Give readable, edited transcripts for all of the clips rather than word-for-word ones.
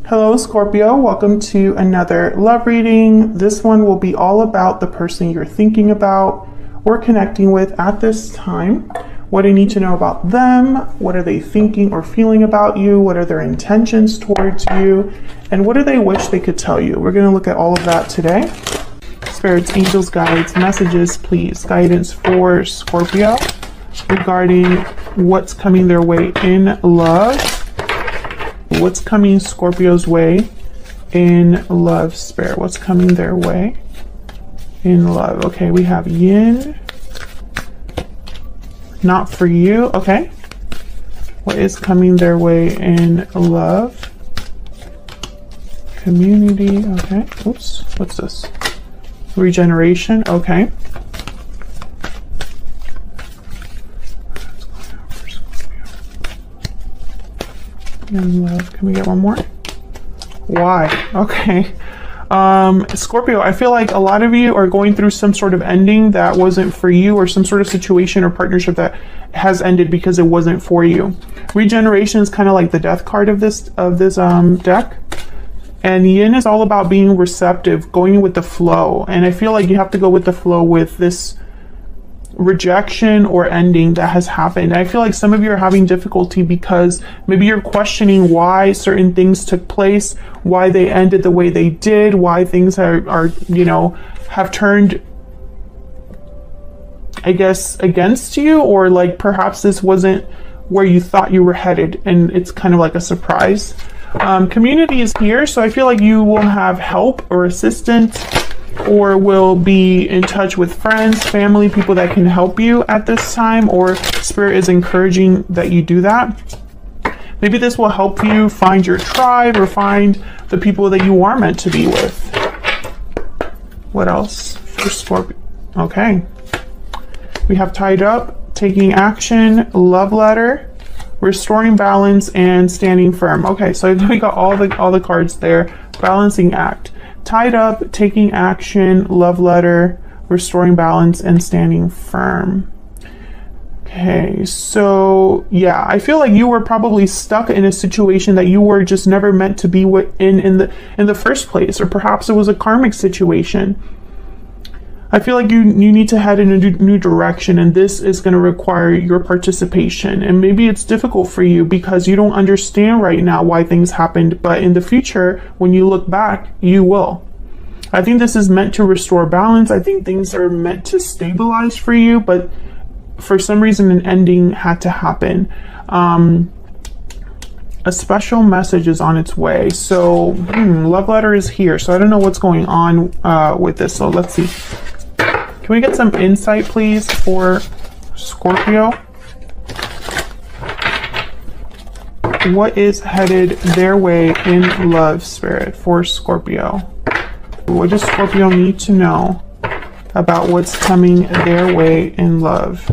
Hello, Scorpio. Welcome to another love reading. This one will be all about the person you're thinking about or connecting with at this time. What do you need to know about them? What are they thinking or feeling about you? What are their intentions towards you? And what do they wish they could tell you? We're going to look at all of that today. Spirits, angels, guides, messages, please. Guidance for Scorpio regarding what's coming their way in love. What's coming Scorpio's way in love, Spirit? What's coming their way in love? Okay, we have yin. Not for you. Okay. What is coming their way in love? Community. Okay. Oops. What's this? Regeneration. Okay. In love. Can we get one more? Why? Okay. Scorpio, I feel like a lot of you are going through some sort of ending that wasn't for you, or some sort of situation or partnership that has ended because it wasn't for you. Regeneration is kind of like the death card of this deck. And yin is all about being receptive, going with the flow. And I feel like you have to go with the flow with this rejection or ending that has happened. I feel like some of you are having difficulty because maybe you're questioning why certain things took place, why they ended the way they did, why things are you know, have turned, I guess, against you, or like perhaps this wasn't where you thought you were headed and it's kind of like a surprise. Community is here, so I feel like you will have help or assistance, or will be in touch with friends, family, people that can help you at this time, or Spirit is encouraging that you do that. Maybe this will help you find your tribe or find the people that you are meant to be with. What else for Scorpio? Okay. We have tied up, taking action, love letter, restoring balance, and standing firm. Okay, so we got all the cards there. Balancing act. Tied up, taking action, love letter, restoring balance, and standing firm. Okay, so yeah, I feel like you were probably stuck in a situation that you were just never meant to be in the first place, or perhaps it was a karmic situation. I feel like you need to head in a new direction, and this is going to require your participation. And maybe it's difficult for you because you don't understand right now why things happened, but in the future, when you look back, you will. I think this is meant to restore balance. I think things are meant to stabilize for you, but for some reason, an ending had to happen. A special message is on its way. So, love letter is here. So I don't know what's going on with this. So let's see. Can we get some insight, please, for Scorpio? What is headed their way in love, Spirit, for Scorpio? What does Scorpio need to know about what's coming their way in love?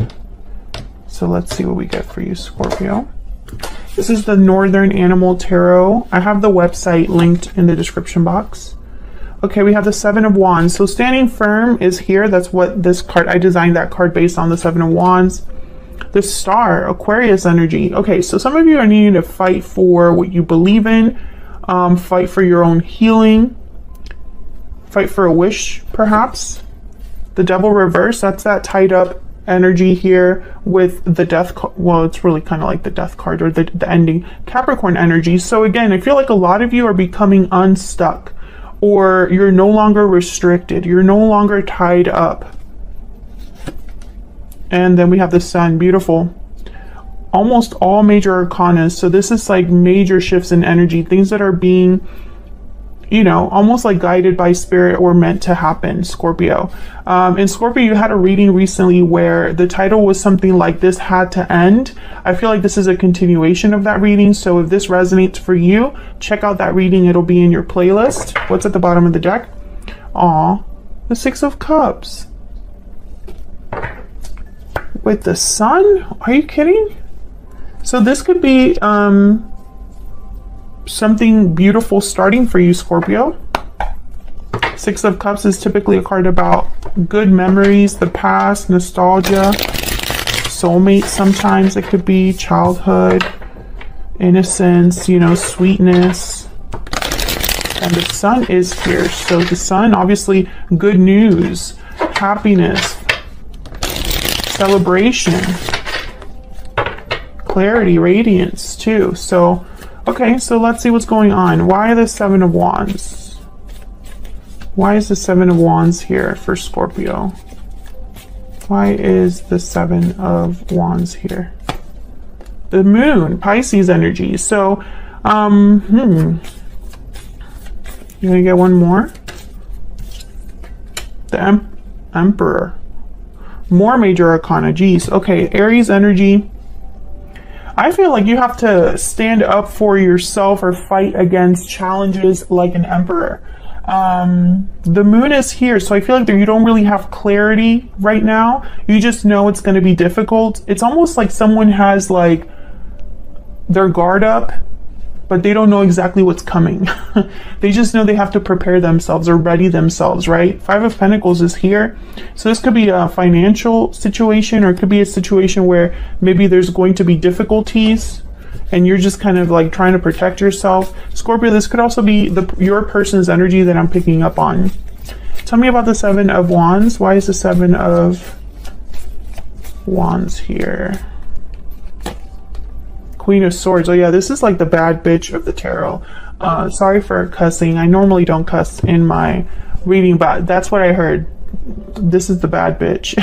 So let's see what we get for you, Scorpio. This is the Northern Animal Tarot. I have the website linked in the description box. Okay, we have the Seven of Wands. So standing firm is here. That's what this card, I designed that card based on the Seven of Wands. The Star, Aquarius energy. Okay, so some of you are needing to fight for what you believe in, fight for your own healing, fight for a wish, perhaps. The Devil reverse, that's that tied up energy here with the death. Well, it's really kind of like the death card, or the ending. Capricorn energy. So again, I feel like a lot of you are becoming unstuck, or you're no longer restricted. You're no longer tied up. And then we have the Sun, beautiful. Almost all major arcanas. So this is like major shifts in energy, things that are being, you know, almost like guided by Spirit or meant to happen, Scorpio. In Scorpio, you had a reading recently where the title was something like "This Had to End." I feel like this is a continuation of that reading. So if this resonates for you, check out that reading. It'll be in your playlist. What's at the bottom of the deck? Aw, the Six of Cups. With the Sun? Are you kidding? So this could be something beautiful starting for you, Scorpio. Six of Cups is typically a card about good memories, the past, nostalgia, soulmate. Sometimes it could be childhood, innocence, you know, sweetness. And the sun is here. So the sun, obviously, good news, happiness, celebration, clarity, radiance too. So, okay, so let's see what's going on. Why the Seven of Wands? Why is the Seven of Wands here for Scorpio? Why is the Seven of Wands here? The moon, Pisces energy. So, you're gonna get one more. The Emperor. More major arcana. Geez. Okay, Aries energy. I feel like you have to stand up for yourself or fight against challenges like an emperor. The moon is here, so I feel like you don't really have clarity right now. You just know it's going to be difficult. It's almost like someone has like their guard up, but they don't know exactly what's coming. They just know they have to prepare themselves or ready themselves, right? Five of Pentacles is here. So this could be a financial situation, or it could be a situation where maybe there's going to be difficulties and you're just kind of like trying to protect yourself. Scorpio, this could also be your person's energy that I'm picking up on. Tell me about the Seven of Wands. Why is the Seven of Wands here? Queen of Swords. Oh yeah, this is like the bad bitch of the tarot. Sorry for cussing. I normally don't cuss in my reading, but that's what I heard. This is the bad bitch.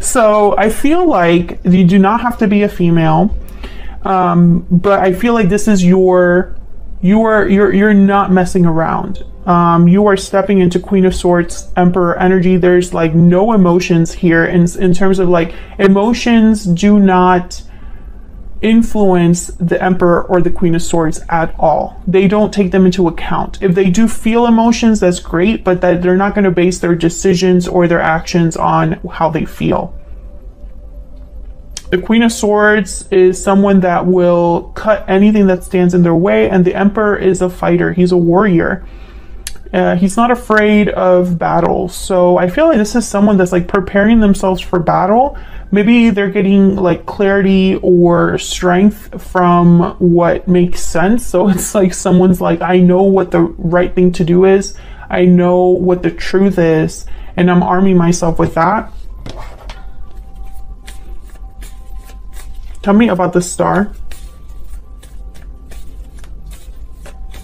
So I feel like you do not have to be a female, but I feel like this is you're not messing around. You are stepping into Queen of Swords, Emperor energy. There's like no emotions here in terms of like emotions do not influence the Emperor or the Queen of Swords at all. They don't take them into account. If they do feel emotions, that's great, but that they're not going to base their decisions or their actions on how they feel. The Queen of Swords is someone that will cut anything that stands in their way, and the Emperor is a fighter. He's a warrior. He's not afraid of battle. So I feel like this is someone that's like preparing themselves for battle. Maybe they're getting like clarity or strength from what makes sense. So it's like someone's like, I know what the right thing to do is. I know what the truth is, and I'm arming myself with that. Tell me about the Star.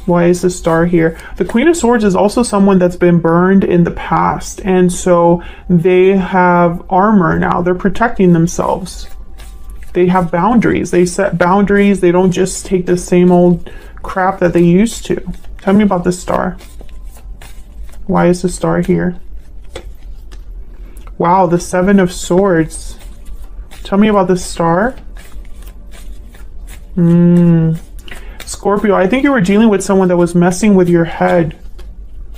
Why is the Star here? The Queen of Swords is also someone that's been burned in the past, and so they have armor now. They're protecting themselves. They have boundaries. They set boundaries. They don't just take the same old crap that they used to. Tell me about the Star. Why is the Star here? Wow, the Seven of Swords. Tell me about the Star. Scorpio, I think you were dealing with someone that was messing with your head.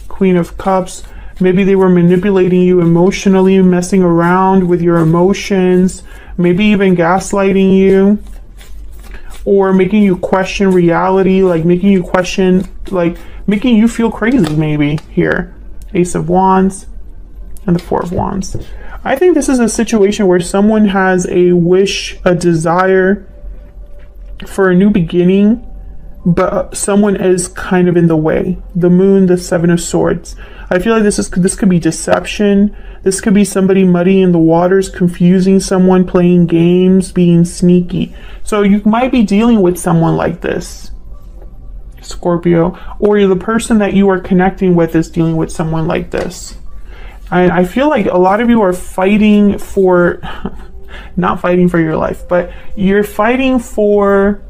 Queen of Cups. Maybe they were manipulating you emotionally, messing around with your emotions, maybe even gaslighting you, or making you question reality, like making you question, like making you feel crazy maybe here. Ace of Wands and the Four of Wands. I think this is a situation where someone has a wish, a desire for a new beginning, but someone is kind of in the way. The Moon, the Seven of Swords. I feel like this could be deception. This could be somebody muddying the waters, confusing someone, playing games, being sneaky. So you might be dealing with someone like this, Scorpio, or the person that you are connecting with is dealing with someone like this. I feel like a lot of you are fighting for, not fighting for your life, but you're fighting for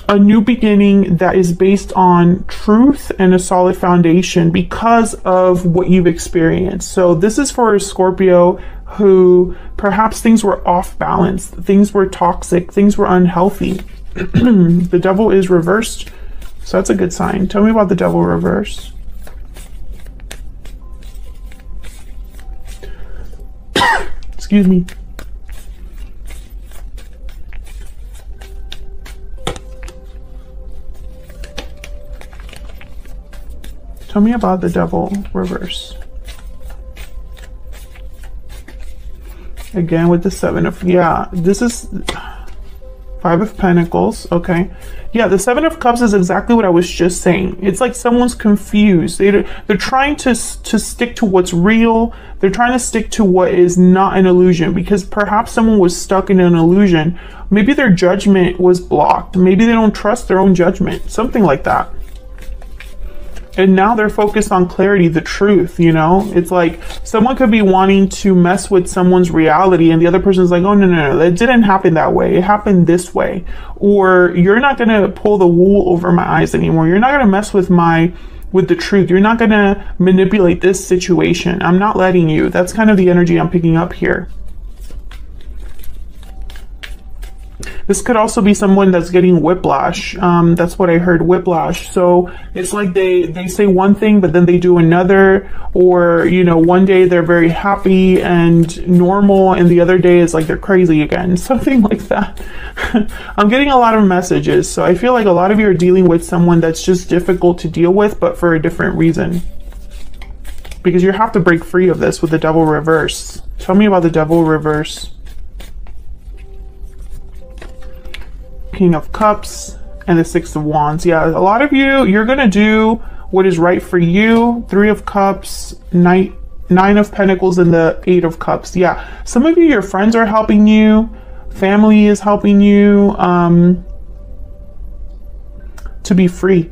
a new beginning that is based on truth and a solid foundation because of what you've experienced. So this is for a Scorpio who perhaps things were off balance, things were toxic, things were unhealthy. The Devil is reversed, so that's a good sign. Tell me about the Devil reverse. Excuse me. Tell me about the Devil reverse. Again with the Seven of, yeah, this is Five of Pentacles. Okay. Yeah, the Seven of Cups is exactly what I was just saying. It's like someone's confused. They're trying to stick to what's real. They're trying to stick to what is not an illusion, because perhaps someone was stuck in an illusion. Maybe their judgment was blocked. Maybe they don't trust their own judgment. Something like that. And now they're focused on clarity, the truth, you know? It's like someone could be wanting to mess with someone's reality and the other person's like, oh, no, that didn't happen that way. It happened this way. Or you're not going to pull the wool over my eyes anymore. You're not going to mess with the truth. You're not going to manipulate this situation. I'm not letting you. That's kind of the energy I'm picking up here. This could also be someone that's getting whiplash. That's what I heard, whiplash. So it's like they say one thing, but then they do another. Or, you know, one day they're very happy and normal, and the other day is like they're crazy again. Something like that. I'm getting a lot of messages. So I feel like a lot of you are dealing with someone that's just difficult to deal with, but for a different reason. Because you have to break free of this with the Devil reverse. Tell me about the Devil reverse. King of Cups and the Six of Wands. Yeah, a lot of you're gonna do what is right for you. Three of Cups, Nine of Pentacles, and the Eight of Cups. Yeah, some of you, your friends are helping you, family is helping you to be free,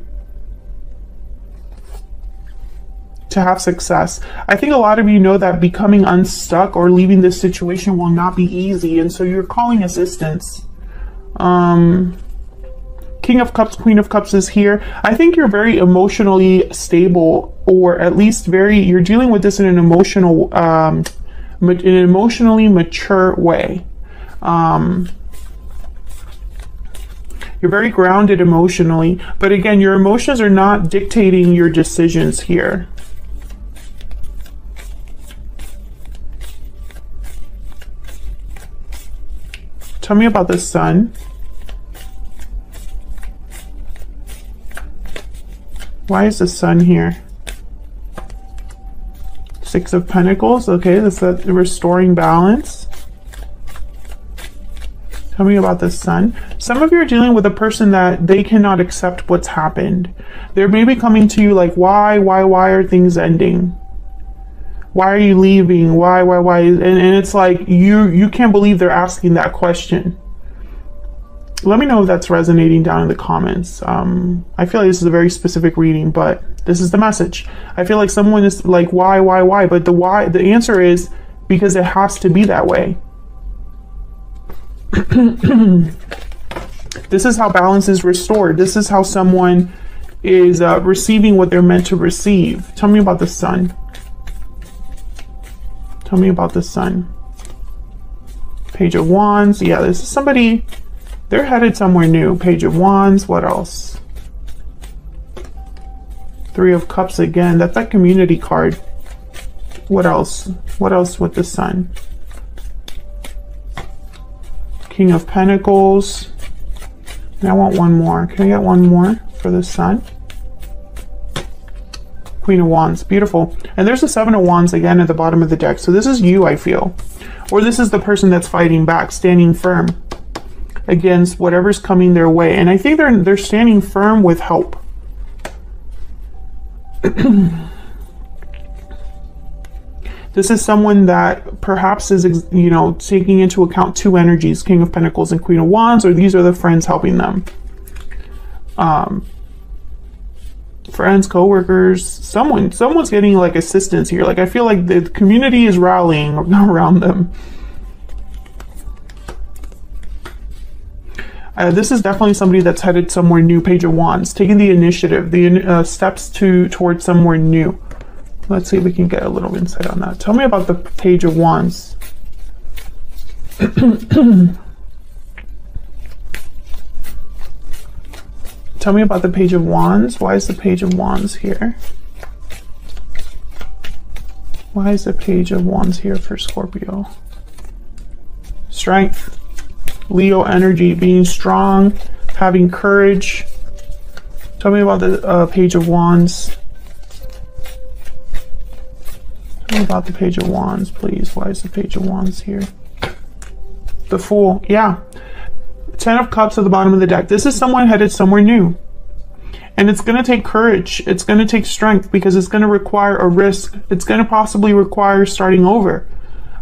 to have success. I think a lot of you know that becoming unstuck or leaving this situation will not be easy, and so you're calling assistance. King of Cups, Queen of Cups is here. I think you're very emotionally stable, or at least you're dealing with this in an emotionally mature way. You're very grounded emotionally, but again, your emotions are not dictating your decisions here. Tell me about the Sun. Why is the Sun here? Six of Pentacles. Okay, that's the restoring balance. Tell me about the Sun. Some of you are dealing with a person that they cannot accept what's happened. They're maybe coming to you like, why are things ending? Why are you leaving? Why? And it's like, you can't believe they're asking that question. Let me know if that's resonating down in the comments. I feel like this is a very specific reading, but this is the message. I feel like someone is like, why? But the answer is because it has to be that way. This is how balance is restored. This is how someone is receiving what they're meant to receive. Tell me about the Sun. Tell me about the Sun. Page of Wands. Yeah, this is somebody, they're headed somewhere new. Page of Wands. What else? Three of Cups again. That's that community card. What else? What else with the Sun? King of Pentacles. And I want one more. Can I get one more for the Sun? Queen of Wands. Beautiful. And there's the Seven of Wands again at the bottom of the deck. So this is you, I feel. Or this is the person that's fighting back, standing firm against whatever's coming their way. And I think they're standing firm with help. This is someone that perhaps is, you know, taking into account two energies, King of Pentacles and Queen of Wands, or these are the friends helping them. Friends, co-workers, someone's getting like assistance here. Like I feel like the community is rallying around them. This is definitely somebody that's headed somewhere new. Page of Wands, taking the initiative, the steps towards somewhere new. Let's see if we can get a little insight on that. Tell me about the Page of Wands. Tell me about the Page of Wands. Why is the Page of Wands here? Why is the Page of Wands here for Scorpio? Strength. Leo energy, being strong, having courage. Tell me about the Page of Wands. Tell me about the Page of Wands, please. Why is the Page of Wands here? The Fool. Yeah. Ten of Cups at the bottom of the deck. This is someone headed somewhere new. And it's going to take courage. It's going to take strength because it's going to require a risk. It's going to possibly require starting over,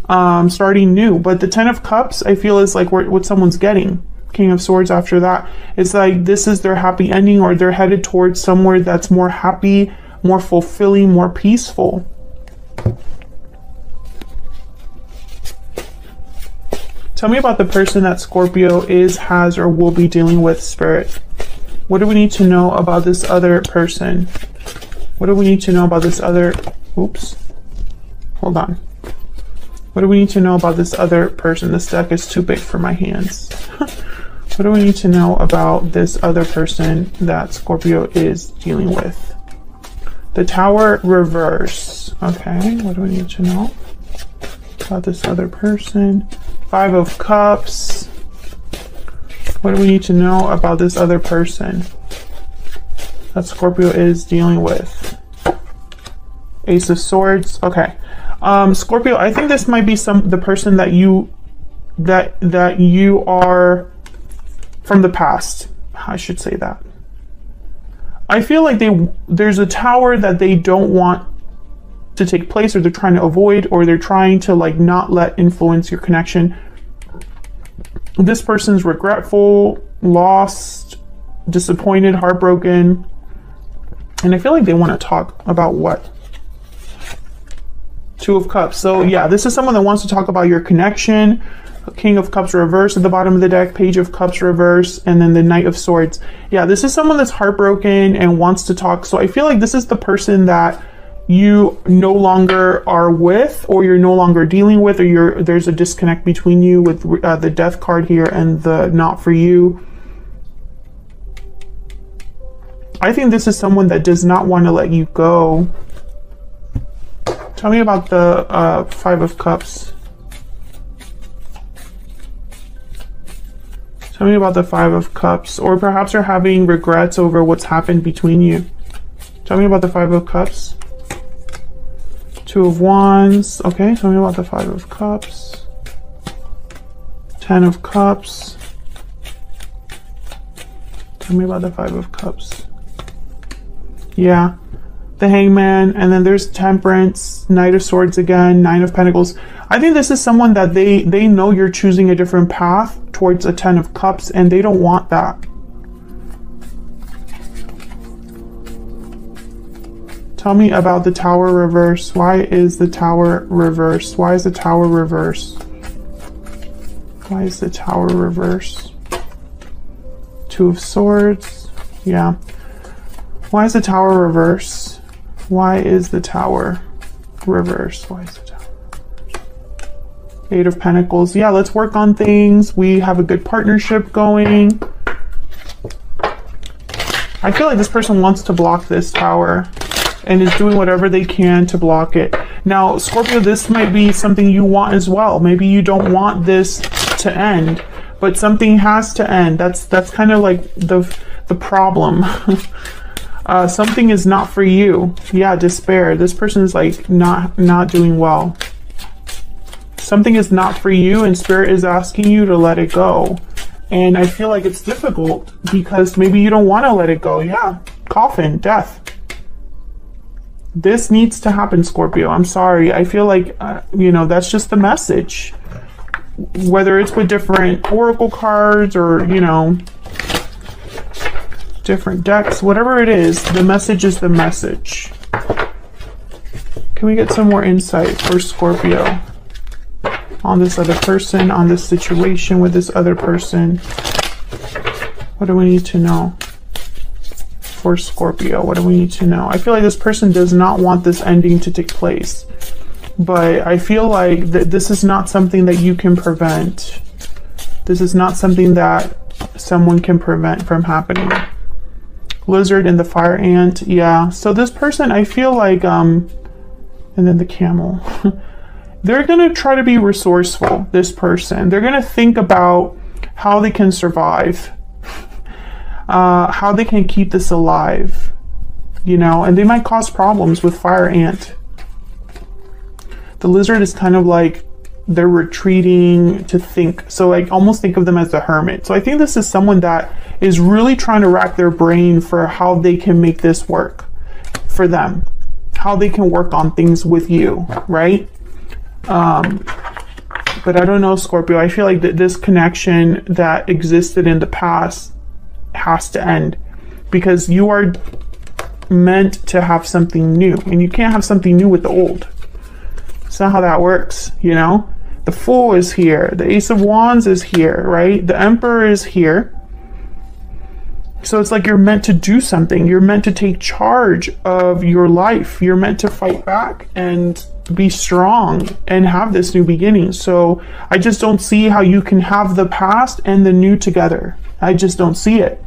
starting new. But the Ten of Cups, I feel, is like what someone's getting. King of Swords after that. It's like this is their happy ending, or they're headed towards somewhere that's more happy, more fulfilling, more peaceful. Tell me about the person that Scorpio is, has, or will be dealing with, Spirit. What do we need to know about this other person? What do we need to know about this other... Oops. Hold on. What do we need to know about this other person? This deck is too big for my hands. What do we need to know about this other person that Scorpio is dealing with? The Tower reverse. Okay, what do we need to know about this other person? Five of Cups. What do we need to know about this other person that Scorpio is dealing with? Ace of Swords. Okay. Scorpio, I think this might be the person that you are from the past. I should say that. I feel like there's a tower that they don't want to take place, or they're trying to avoid, or they're trying to like not let influence your connection. This person's regretful, lost, disappointed, heartbroken, and I feel like they want to talk about what? Two of Cups. So yeah, this is someone that wants to talk about your connection. King of Cups reverse at the bottom of the deck, Page of Cups reverse, and then the Knight of Swords. Yeah, this is someone that's heartbroken and wants to talk. So I feel like this is the person that you no longer are with, or you're no longer dealing with, or there's a disconnect between you with the Death card here and the Not For You. I think this is someone that does not want to let you go. Tell me about the Five of Cups. Tell me about the Five of Cups. Or perhaps you're having regrets over what's happened between you. Tell me about the Five of Cups. Two of Wands. Okay, tell me about the Five of Cups. Ten of Cups. Tell me about the Five of Cups. Yeah. The Hangman, and then there's Temperance, Knight of Swords again, Nine of Pentacles. I think this is someone that they know you're choosing a different path towards a Ten of Cups, and they don't want that. Tell me about the Tower reverse. Why is the Tower reverse? Why is the Tower reverse? Why is the Tower reverse? Two of Swords. Yeah. Why is the Tower reverse? Why is the Tower reverse? Why is the Tower reverse? Eight of Pentacles. Yeah, let's work on things. We have a good partnership going. I feel like this person wants to block this Tower and is doing whatever they can to block it. Now, Scorpio, this might be something you want as well. Maybe you don't want this to end, but something has to end. That's kind of like the problem. Something is not for you. Yeah, despair. This person is like not doing well. Something is not for you, and Spirit is asking you to let it go. And I feel like it's difficult because maybe you don't want to let it go. Yeah, coffin, death. This needs to happen, Scorpio. I'm sorry. I feel like, you know, that's just the message. Whether it's with different oracle cards or, you know, different decks, whatever it is, the message is the message. Can we get some more insight for Scorpio on this other person, on this situation with this other person? What do we need to know for Scorpio? What do we need to know? I feel like this person does not want this ending to take place, but I feel like this is not something that you can prevent. This is not something that someone can prevent from happening. Lizard and the fire ant. Yeah, so this person, I feel like and then the camel. They're gonna try to be resourceful. This person, they're gonna think about how they can survive, how they can keep this alive, you know, and they might cause problems with fire ant. The lizard is kind of like they're retreating to think. So like almost think of them as the hermit. So I think this is someone that is really trying to rack their brain for how they can make this work for them, how they can work on things with you, right? But I don't know, Scorpio. I feel like that this connection that existed in the past has to end, because you are meant to have something new, and you can't have something new with the old. It's not how that works, you know? The Fool is here. The Ace of Wands is here, right? The Emperor is here. So it's like you're meant to do something. You're meant to take charge of your life. You're meant to fight back and be strong and have this new beginning. So I just don't see how you can have the past and the new together. I just don't see it.